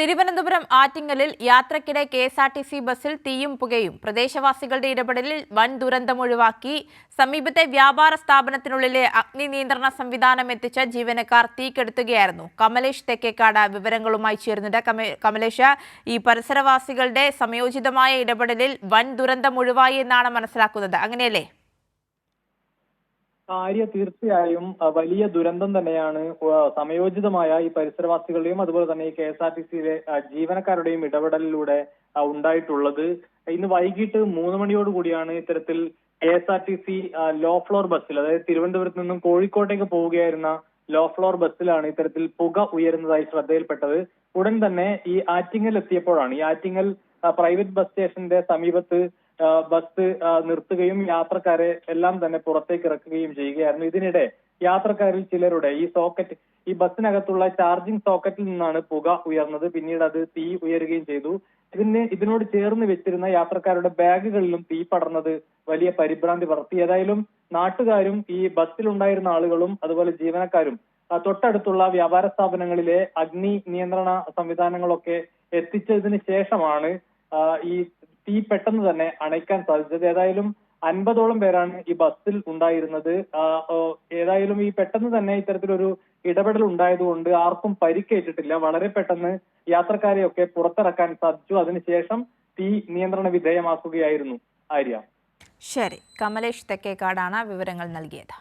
തിരുവനന്തപുരം ആറ്റിങ്ങലിൽ യാത്രക്കിടെ കെഎസ്ആർടിസി ബസ്സിൽ തീയും പുകയും. പ്രദേശവാസികളുടെ ഇടപെടലിൽ വൻ ദുരന്തമൊഴിവാക്കി. സമീപത്തെ വ്യാപാര സ്ഥാപനത്തിനുള്ളിലെ അഗ്നി നിയന്ത്രണ സംവിധാനം എത്തിച്ച ജീവനക്കാർ തീ കെടുത്തുകയായിരുന്നു. കമലേഷ് തെക്കേക്കാട് വിവരങ്ങളുമായി ചേരുന്നുണ്ട്. കമലേഷ്, ഈ പരിസരവാസികളുടെ സമയോചിതമായ ഇടപെടലിൽ വൻ ദുരന്തമൊഴിവായി എന്നാണ് മനസ്സിലാക്കുന്നത്, അങ്ങനെയല്ലേ? തീർച്ചയായും വലിയ ദുരന്തം തന്നെയാണ് സമയോചിതമായ ഈ പരിസരവാസികളുടെയും അതുപോലെ തന്നെ ഈ KSRTCയിലെ ജീവനക്കാരുടെയും ഇടപെടലിലൂടെ ഉണ്ടായിട്ടുള്ളത്. ഇന്ന് വൈകിട്ട് 3 മണിയോടുകൂടിയാണ് ഇത്തരത്തിൽ KSRTC ലോ ഫ്ലോർ ബസ്സിൽ, അതായത് തിരുവനന്തപുരത്ത് നിന്നും കോഴിക്കോട്ടേക്ക് പോവുകയായിരുന്ന ലോ ഫ്ലോർ ബസ്സിലാണ് ഇത്തരത്തിൽ പുക ഉയരുന്നതായി ശ്രദ്ധയിൽപ്പെട്ടത്. ഉടൻ തന്നെ ഈ ആറ്റിങ്ങൽ എത്തിയപ്പോഴാണ്, ഈ ആറ്റിങ്ങൽ പ്രൈവറ്റ് ബസ് സ്റ്റേഷന്റെ സമീപത്ത് ബസ് നിർത്തുകയും യാത്രക്കാരെ എല്ലാം തന്നെ പുറത്തേക്ക് ഇറക്കുകയും ചെയ്യുകയായിരുന്നു. ഇതിനിടെ യാത്രക്കാരിൽ ചിലരുടെ ഈ ബസ്സിനകത്തുള്ള ചാർജിംഗ് സോക്കറ്റിൽ നിന്നാണ് പുക ഉയർന്നത്. പിന്നീട് അത് തീ ഉയരുകയും ചെയ്തു. ഇതിനോട് ചേർന്ന് വെച്ചിരുന്ന യാത്രക്കാരുടെ ബാഗുകളിലും തീ പടർന്നത് വലിയ പരിഭ്രാന്തി പടർത്തി. ഏതായാലും നാട്ടുകാരും ഈ ബസ്സിലുണ്ടായിരുന്ന ആളുകളും അതുപോലെ ജീവനക്കാരും തൊട്ടടുത്തുള്ള വ്യാപാര സ്ഥാപനങ്ങളിലെ അഗ്നി നിയന്ത്രണ സംവിധാനങ്ങളൊക്കെ എത്തിച്ചതിന് ശേഷമാണ് ഈ തീ പെട്ടെന്ന് തന്നെ അണയ്ക്കാൻ സാധിച്ചത്. ഏതായാലും 50ഓളം പേരാണ് ഈ ബസ്സിൽ ഉണ്ടായിരുന്നത്. ഏതായാലും ഈ പെട്ടെന്ന് തന്നെ ഇത്തരത്തിലൊരു ഇടപെടൽ ഉണ്ടായതുകൊണ്ട് ആർക്കും പരിക്കേറ്റിട്ടില്ല. വളരെ പെട്ടെന്ന് യാത്രക്കാരെയൊക്കെ പുറത്തിറക്കാൻ സാധിച്ചു. അതിനുശേഷം തീ നിയന്ത്രണ വിധേയമാക്കുകയായിരുന്നു. ആര്യ. ശരി, കമലേഷ് തെക്കേക്കാടാണ് വിവരങ്ങൾ നൽകിയത്.